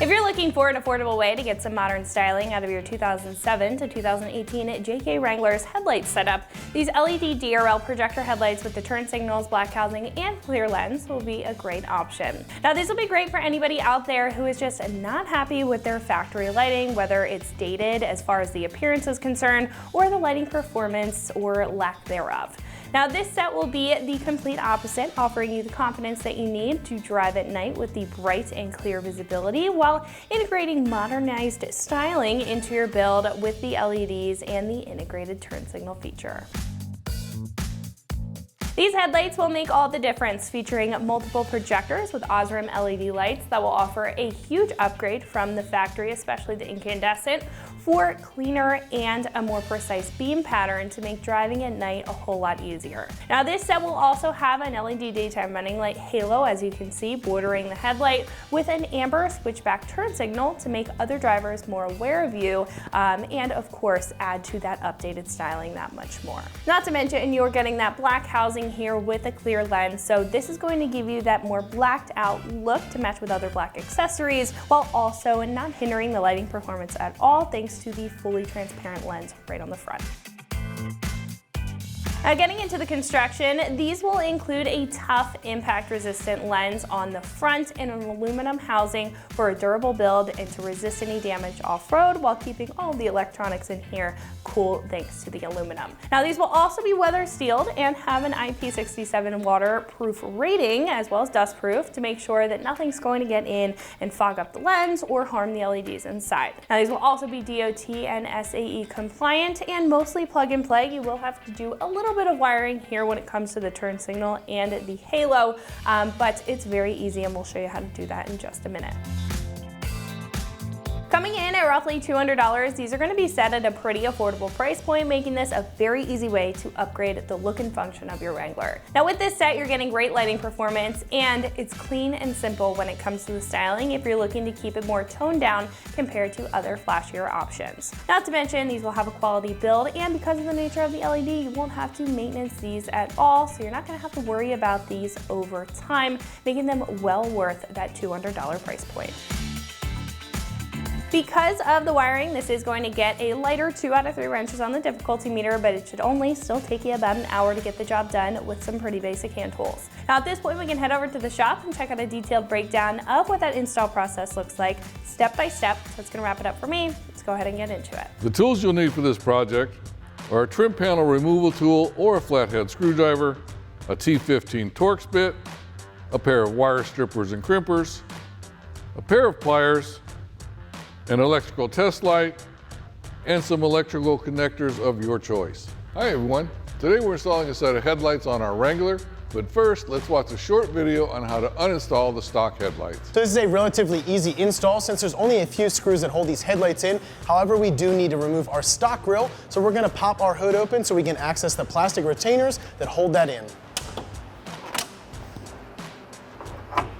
If you're looking for an affordable way to get some modern styling out of your 2007 to 2018 JK Wranglers headlight setup, these LED DRL projector headlights with the turn signals, black housing, and clear lens will be a great option. Now, these will be great for anybody out there who is just not happy with their factory lighting, whether it's dated as far as the appearance is concerned, or the lighting performance or lack thereof. Now, this set will be the complete opposite, offering you the confidence that you need to drive at night with the bright and clear visibility while integrating modernized styling into your build with the LEDs and the integrated turn signal feature. These headlights will make all the difference, featuring multiple projectors with Osram LED lights that will offer a huge upgrade from the factory, especially the incandescent, for cleaner and a more precise beam pattern to make driving at night a whole lot easier. Now, this set will also have an LED daytime running light halo, as you can see, bordering the headlight, with an amber switchback turn signal to make other drivers more aware of you, and of course add to that updated styling that much more. Not to mention, you're getting that black housing here with a clear lens, so this is going to give you that more blacked out look to match with other black accessories, while also not hindering the lighting performance at all, thanks to the fully transparent lens right on the front. Now, getting into the construction, these will include a tough impact-resistant lens on the front and an aluminum housing for a durable build and to resist any damage off-road while keeping all the electronics in here cool thanks to the aluminum. Now, these will also be weather sealed and have an IP67 waterproof rating as well as dustproof to make sure that nothing's going to get in and fog up the lens or harm the LEDs inside. Now, these will also be DOT and SAE compliant and mostly plug and play. You will have to do a little bit of wiring here when it comes to the turn signal and the halo, but it's very easy and we'll show you how to do that in just a minute. Coming in at roughly $200, these are going to be set at a pretty affordable price point, making this a very easy way to upgrade the look and function of your Wrangler. Now, with this set, you're getting great lighting performance, and it's clean and simple when it comes to the styling if you're looking to keep it more toned down compared to other flashier options. Not to mention, these will have a quality build, and because of the nature of the LED, you won't have to maintenance these at all, so you're not going to have to worry about these over time, making them well worth that $200 price point. Because of the wiring, this is going to get a lighter 2 out of 3 wrenches on the difficulty meter, but it should only still take you about an hour to get the job done with some pretty basic hand tools. Now, at this point, we can head over to the shop and check out a detailed breakdown of what that install process looks like step by step. So that's going to wrap it up for me. Let's go ahead and get into it. The tools you'll need for this project are a trim panel removal tool or a flathead screwdriver, a T15 Torx bit, a pair of wire strippers and crimpers, a pair of pliers, an electrical test light, and some electrical connectors of your choice. Hi everyone, today we're installing a set of headlights on our Wrangler, but first let's watch a short video on how to uninstall the stock headlights. So this is a relatively easy install since there's only a few screws that hold these headlights in. However, we do need to remove our stock grille, so we're going to pop our hood open so we can access the plastic retainers that hold that in.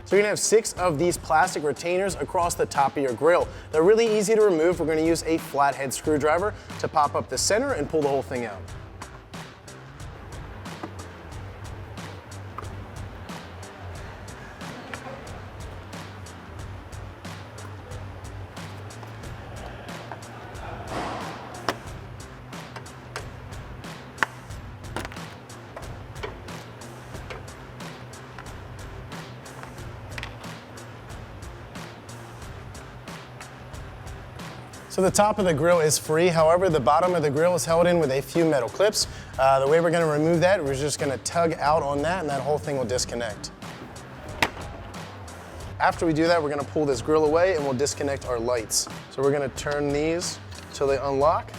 So you're gonna have 6 of these plastic retainers across the top of your grille. They're really easy to remove. We're gonna use a flathead screwdriver to pop up the center and pull the whole thing out. So the top of the grill is free, however, the bottom of the grill is held in with a few metal clips. The way we're gonna remove that, we're just gonna tug out on that and that whole thing will disconnect. After we do that, we're gonna pull this grill away and we'll disconnect our lights. So we're gonna turn these till they unlock,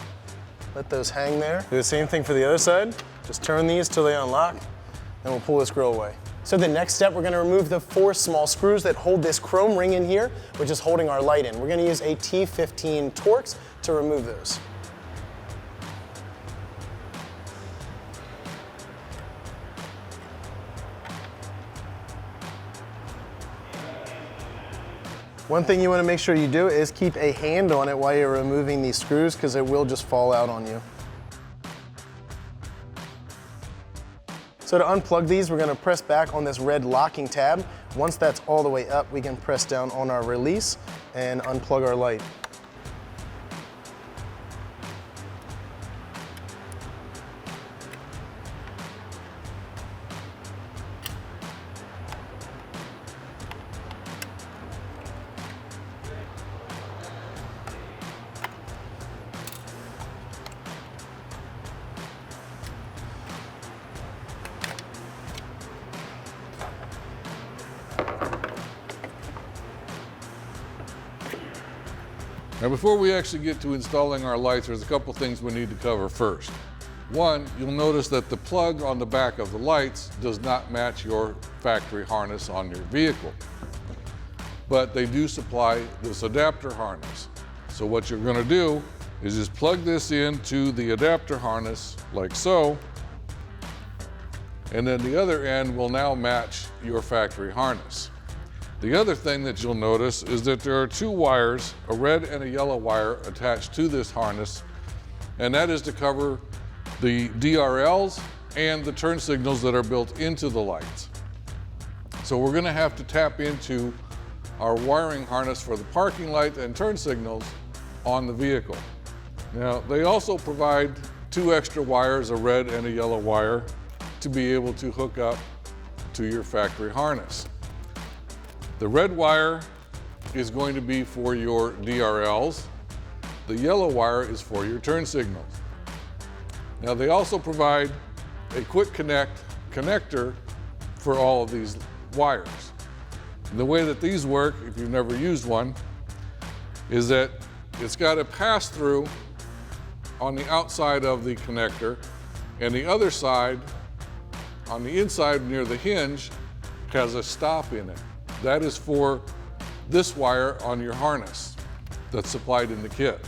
let those hang there. Do the same thing for the other side. Just turn these till they unlock, and we'll pull this grill away. So the next step, we're gonna remove the 4 small screws that hold this chrome ring in here, which is holding our light in. We're gonna use a T15 Torx to remove those. One thing you wanna make sure you do is keep a hand on it while you're removing these screws, because it will just fall out on you. So to unplug these, we're gonna press back on this red locking tab. Once that's all the way up, we can press down on our release and unplug our light. Now before we actually get to installing our lights, there's a couple things we need to cover first. One, you'll notice that the plug on the back of the lights does not match your factory harness on your vehicle, but they do supply this adapter harness. So what you're going to do is just plug this into the adapter harness like so, and then the other end will now match your factory harness. The other thing that you'll notice is that there are two wires, a red and a yellow wire, attached to this harness, and that is to cover the DRLs and the turn signals that are built into the lights. So we're going to have to tap into our wiring harness for the parking light and turn signals on the vehicle. Now, they also provide two extra wires, a red and a yellow wire, to be able to hook up to your factory harness. The red wire is going to be for your DRLs. The yellow wire is for your turn signals. Now they also provide a quick connect connector for all of these wires. And the way that these work, if you've never used one, is that it's got a pass through on the outside of the connector, and the other side, on the inside near the hinge, has a stop in it. That is for this wire on your harness that's supplied in the kit.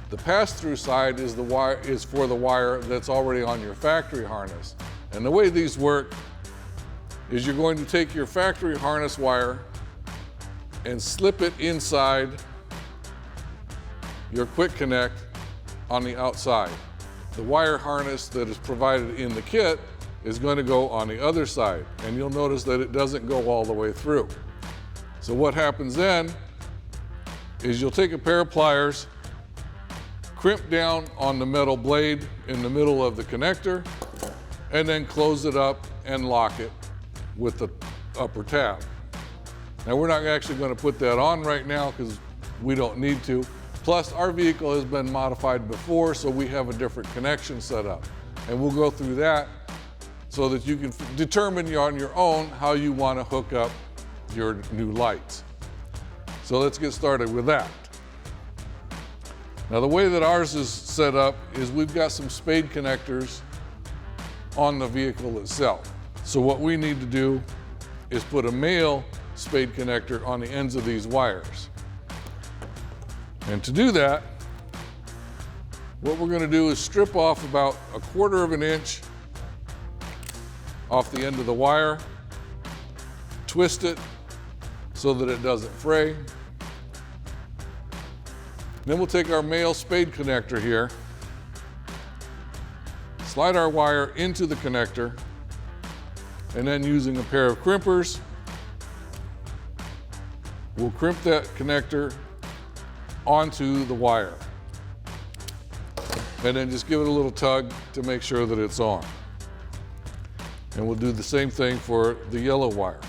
The pass-through side is for the wire that's already on your factory harness. And the way these work is you're going to take your factory harness wire and slip it inside your quick connect on the outside. The wire harness that is provided in the kit is going to go on the other side, and you'll notice that it doesn't go all the way through. So what happens then is you'll take a pair of pliers, crimp down on the metal blade in the middle of the connector, and then close it up and lock it with the upper tab. Now we're not actually going to put that on right now because we don't need to. Plus our vehicle has been modified before, so we have a different connection set up, and we'll go through that so that you can determine on your own how you want to hook up your new lights. So let's get started with that. Now the way that ours is set up is we've got some spade connectors on the vehicle itself. So what we need to do is put a male spade connector on the ends of these wires. And to do that, what we're going to do is strip off about 1/4 of an inch off the end of the wire, twist it so that it doesn't fray. Then we'll take our male spade connector here, slide our wire into the connector, and then using a pair of crimpers, we'll crimp that connector onto the wire. And then just give it a little tug to make sure that it's on. And we'll do the same thing for the yellow wire.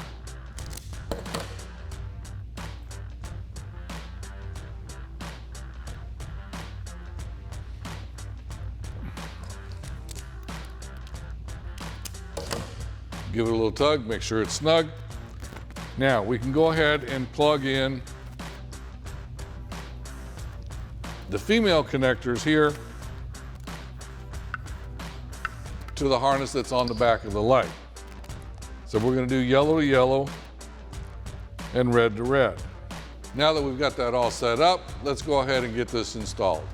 Give it a little tug, make sure it's snug. Now we can go ahead and plug in the female connectors here to the harness that's on the back of the light. So we're going to do yellow to yellow and red to red. Now that we've got that all set up, let's go ahead and get this installed.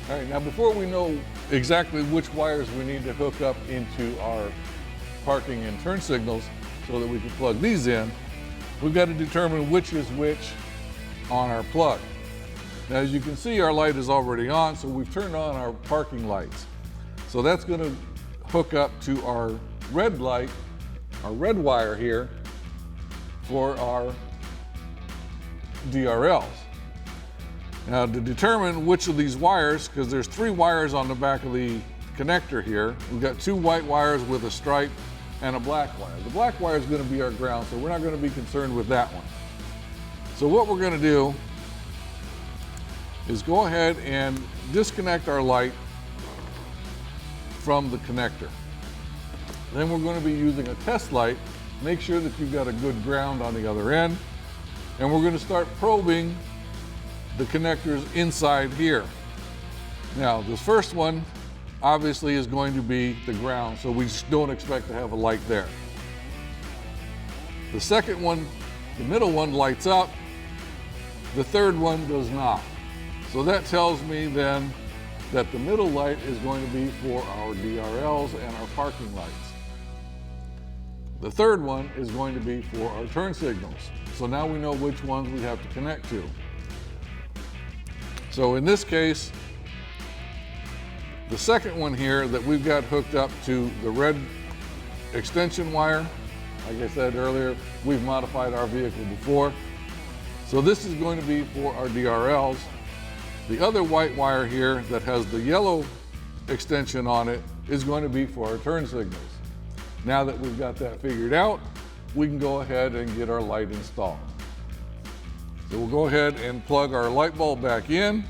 All right, now before we know exactly which wires we need to hook up into our parking and turn signals so that we can plug these in, we've got to determine which is which on our plug. Now as you can see, our light is already on, so we've turned on our parking lights. So that's going to hook up to our red light, our red wire here for our DRLs. Now to determine which of these wires, because there's 3 wires on the back of the connector here, we've got 2 white wires with a stripe and a black wire. The black wire is going to be our ground, so we're not going to be concerned with that one. So what we're going to do is go ahead and disconnect our light from the connector. Then we're going to be using a test light. Make sure that you've got a good ground on the other end. And we're going to start probing the connectors inside here. Now, this first one obviously is going to be the ground, so we just don't expect to have a light there. The second one, the middle one, lights up. The third one does not. So that tells me then that the middle light is going to be for our DRLs and our parking lights. The third one is going to be for our turn signals. So now we know which ones we have to connect to. So in this case, the second one here that we've got hooked up to the red extension wire, like I said earlier, we've modified our vehicle before. So this is going to be for our DRLs. The other white wire here that has the yellow extension on it is going to be for our turn signals. Now that we've got that figured out, we can go ahead and get our light installed. So we'll go ahead and plug our light bulb back in.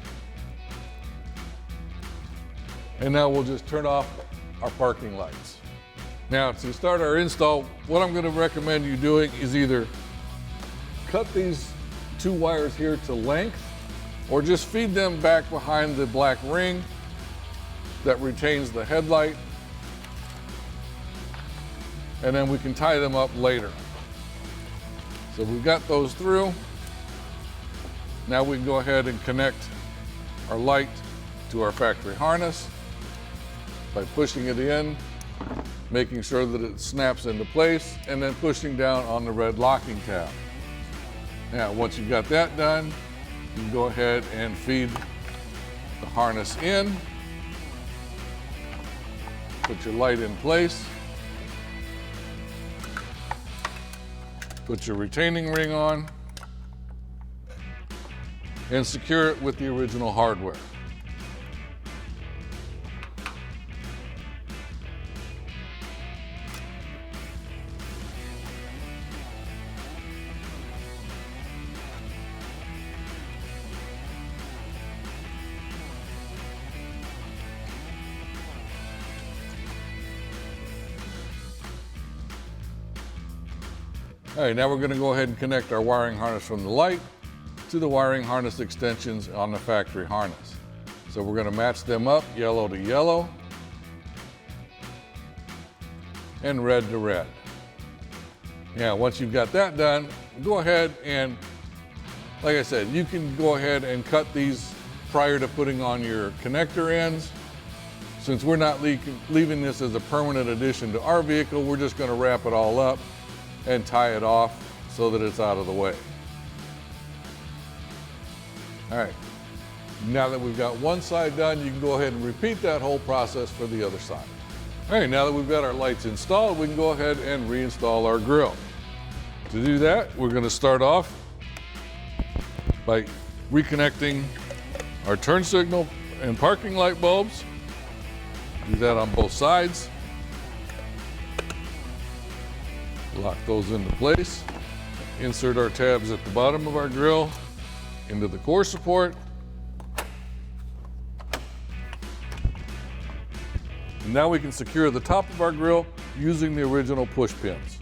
And now we'll just turn off our parking lights. Now to start our install, what I'm going to recommend you doing is either cut these 2 wires here to length or just feed them back behind the black ring that retains the headlight, and then we can tie them up later. So we've got those through. Now we can go ahead and connect our light to our factory harness by pushing it in, making sure that it snaps into place, and then pushing down on the red locking tab. Now, once you've got that done, you can go ahead and feed the harness in, put your light in place, put your retaining ring on, and secure it with the original hardware. All right, now we're going to go ahead and connect our wiring harness from the light to the wiring harness extensions on the factory harness. So we're going to match them up, yellow to yellow and red to red. Now, once you've got that done, go ahead and, like I said, you can go ahead and cut these prior to putting on your connector ends. Since we're not leaving this as a permanent addition to our vehicle, we're just going to wrap it all up and tie it off so that it's out of the way. All right, now that we've got one side done, you can go ahead and repeat that whole process for the other side. All right, now that we've got our lights installed, we can go ahead and reinstall our grill. To do that, we're going to start off by reconnecting our turn signal and parking light bulbs. Do that on both sides. Lock those into place. Insert our tabs at the bottom of our grill into the core support. And now we can secure the top of our grill using the original push pins.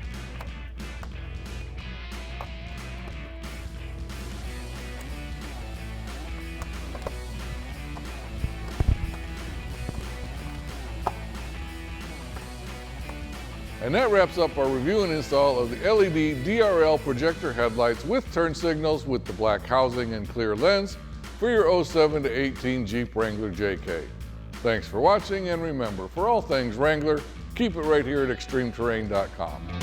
And that wraps up our review and install of the LED DRL projector headlights with turn signals with the black housing and clear lens for your 07 to 18 Jeep Wrangler JK. Thanks for watching, and remember, for all things Wrangler, keep it right here at extremeterrain.com.